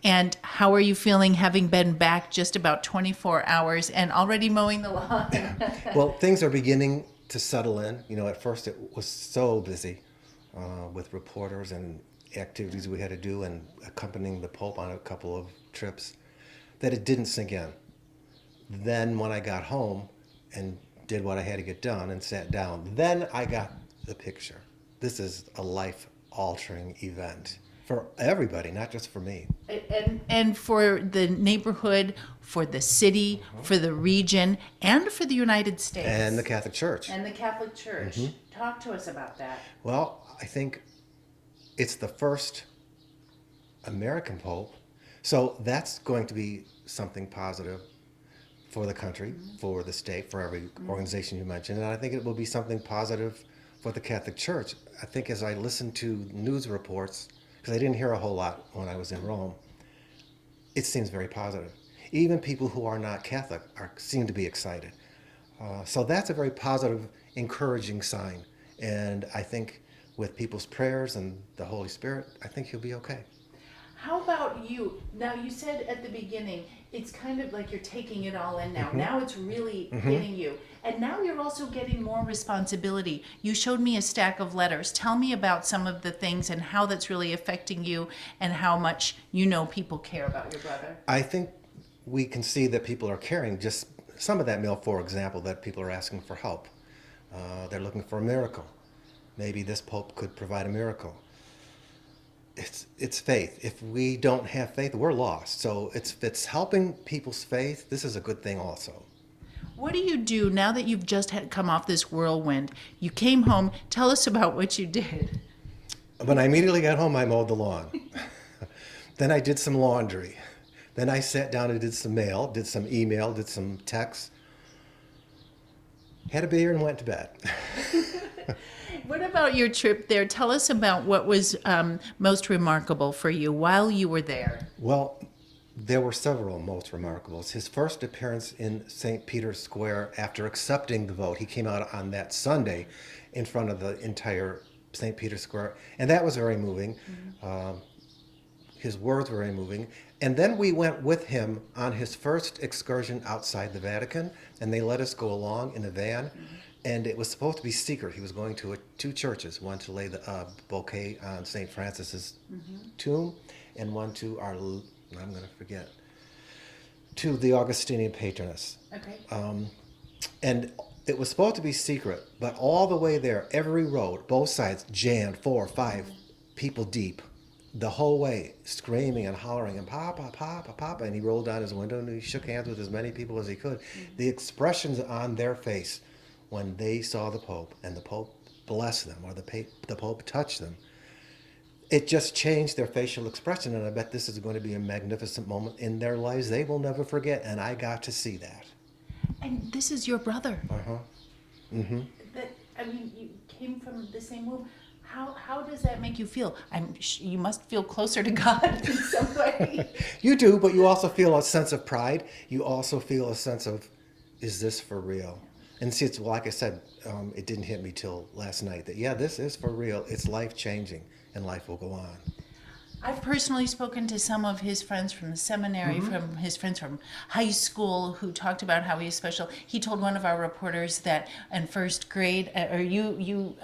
And how are you feeling having been back just about 24 hours and already mowing the lawn? Well, things are beginning to settle in. You know, at first it was so busy with reporters and activities we had to do and accompanying the Pope on a couple of trips that it didn't sink in. Then when I got home and did what I had to get done and sat down, then I got the picture. This is a life-altering event for everybody, not just for me. And for the neighborhood, for the city, for the region, and for the United States. And the Catholic Church. And the Catholic Church. Talk to us about that. Well, I think it's the first American Pope, so that's going to be something positive for the country, for the state, for every organization you mentioned, and I think it will be something positive for the Catholic Church. I think as I listened to news reports, because I didn't hear a whole lot when I was in Rome, it seems very positive. Even people who are not Catholic seem to be excited. So that's a very positive, encouraging sign. And I think with people's prayers and the Holy Spirit, I think he'll be okay. How about you? Now, you said at the beginning, it's kind of like you're taking it all in now. Now it's really hitting you. And now you're also getting more responsibility. You showed me a stack of letters. Tell me about some of the things and how that's really affecting you and how much you know people care about your brother. I think we can see that people are caring. Just some of that mail, for example, that people are asking for help. They're looking for a miracle. Maybe this Pope could provide a miracle. It's faith. If we don't have faith, we're lost. So it's helping people's faith. This is a good thing also. What do you do now that you've just had come off this whirlwind? You came home. Tell us about what you did. When I immediately got home, I mowed the lawn. Then I did some laundry. Then I sat down and did some mail, did some email, did some texts. Had a beer and went to bed. What about your trip there? Tell us about what was most remarkable for you while you were there. Well, there were several most remarkables. His first appearance in St. Peter's Square after accepting the vote, he came out on that Sunday in front of the entire St. Peter's Square, and that was very moving. His words were very moving. And then we went with him on his first excursion outside the Vatican, and they let us go along in a van. And it was supposed to be secret. He was going to two churches, one to lay the bouquet on St. Francis's tomb, and one to I'm going to forget, to the Augustinian patroness. Okay. And it was supposed to be secret, but all the way there, every road, both sides, jammed, 4 or 5 people deep, the whole way, screaming and hollering, and Papa, Papa, Papa. And he rolled down his window and he shook hands with as many people as he could. The expressions on their face when they saw the Pope and the Pope blessed them or the Pope touched them, it just changed their facial expression. And I bet this is going to be a magnificent moment in their lives they will never forget. And I got to see that. And this is your brother. Mm-hmm. You came from the same womb. How does that make you feel? You must feel closer to God in some way. You do, but you also feel a sense of pride. You also feel a sense of, is this for real? And see, it's like I said, it didn't hit me till last night that, yeah, this is for real. It's life-changing, and life will go on. I've personally spoken to some of his friends from the seminary, from his friends from high school, who talked about how he is special. He told one of our reporters that in first grade, or you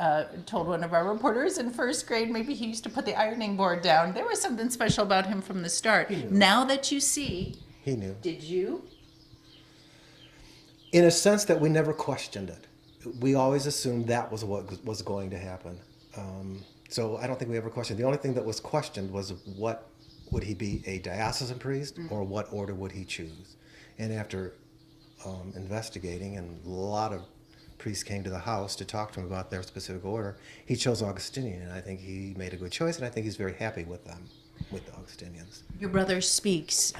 told one of our reporters in first grade, maybe he used to put the ironing board down. There was something special about him from the start. Now that you see, he knew. Did you? In a sense that we never questioned it. We always assumed that was what was going to happen. So I don't think we ever questioned. The only thing that was questioned was what would he be, a diocesan priest, or what order would he choose? And after investigating, and a lot of priests came to the house to talk to him about their specific order, he chose Augustinian, and I think he made a good choice, and I think he's very happy with them, with the Augustinians. Your brother speaks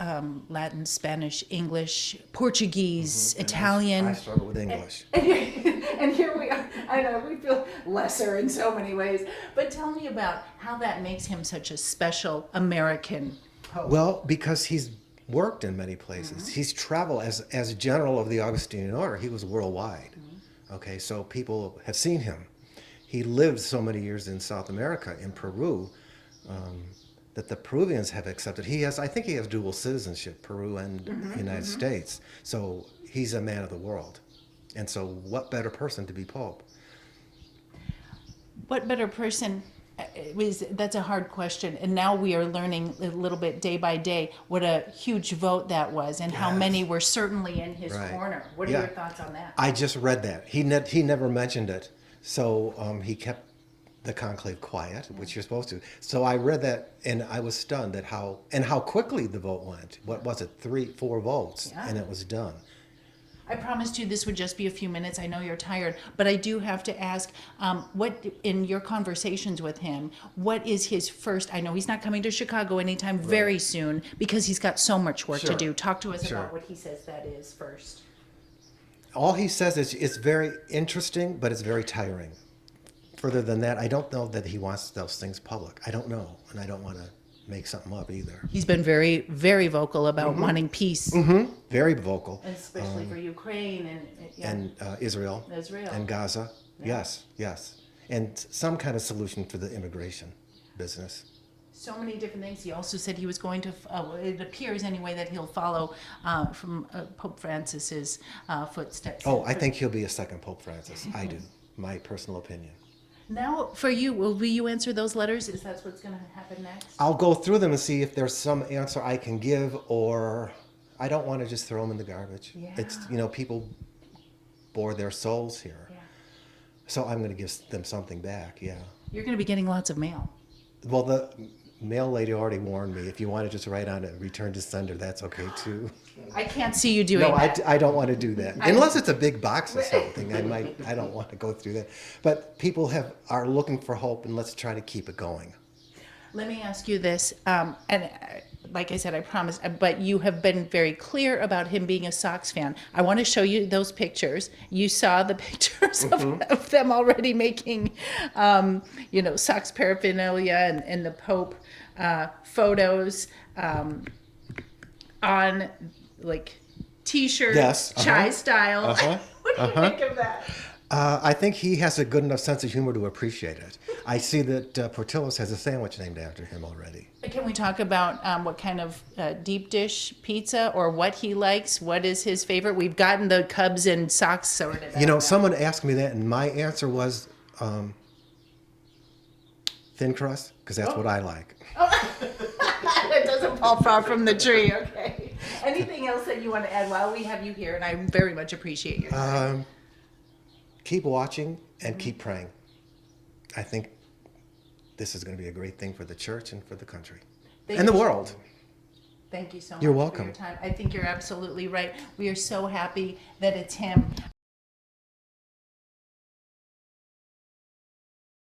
Latin, Spanish, English, Portuguese, Italian. I struggle with English. And here we are. I know, we feel lesser in so many ways. But tell me about how that makes him such a special American pope. Well, because he's worked in many places. He's traveled as general of the Augustinian order. He was worldwide. Okay, so people have seen him. He lived so many years in South America, in Peru, that the Peruvians have accepted. I think he has dual citizenship, Peru and United States. So he's a man of the world. And so what better person to be Pope? What better person that's a hard question. And now we are learning a little bit day by day what a huge vote that was and how many were certainly in his corner. What are your thoughts on that? I just read that. He never mentioned it. So he kept the conclave quiet, which you're supposed to. So I read that and I was stunned at how quickly the vote went. What was it? 3-4 votes and it was done. I promised you this would just be a few minutes. I know you're tired, but I do have to ask, what in your conversations with him, what is his first, I know he's not coming to Chicago anytime very soon because he's got so much work to do. Talk to us about what he says that is first. All he says is it's very interesting, but it's very tiring. Further than that, I don't know that he wants those things public. I don't know, and I don't want to make something up either. He's been very, very vocal about wanting peace. Very vocal. And especially for Ukraine and Israel. And Gaza. Yeah. Yes. And some kind of solution for the immigration business. So many different things. He also said he was going to, it appears anyway, that he'll follow from Pope Francis's footsteps. Oh, I think he'll be a second Pope Francis. I do. My personal opinion. Now, for you, will you answer those letters? Is that what's going to happen next? I'll go through them and see if there's some answer I can give, or I don't want to just throw them in the garbage. Yeah. It's, people bore their souls here. Yeah. So I'm going to give them something back, yeah. You're going to be getting lots of mail. Well, the mail lady already warned me. If you want to just write on it, return to sender, that's okay too. I can't see you doing that. I don't want to do that. Unless it's a big box or something, I don't want to go through that. But people are looking for hope, and let's try to keep it going. Let me ask you this, and like I said, I promise, but you have been very clear about him being a Sox fan. I want to show you those pictures. You saw the pictures of them already making, Sox paraphernalia and the Pope photos on like T-shirts, chai style. What do you think of that? I think he has a good enough sense of humor to appreciate it. I see that Portillo's has a sandwich named after him already. Can we talk about what kind of deep dish pizza or what he likes? What is his favorite? We've gotten the Cubs and Sox sorted out. Someone asked me that, and my answer was thin crust, because that's what I like. It doesn't fall far from the tree, okay. Anything else that you want to add while we have you here? And I very much appreciate your time. Keep watching and keep praying. I think this is going to be a great thing for the church and for the country and the world. Thank you so much You're welcome. for your time. I think you're absolutely right. We are so happy that it's him.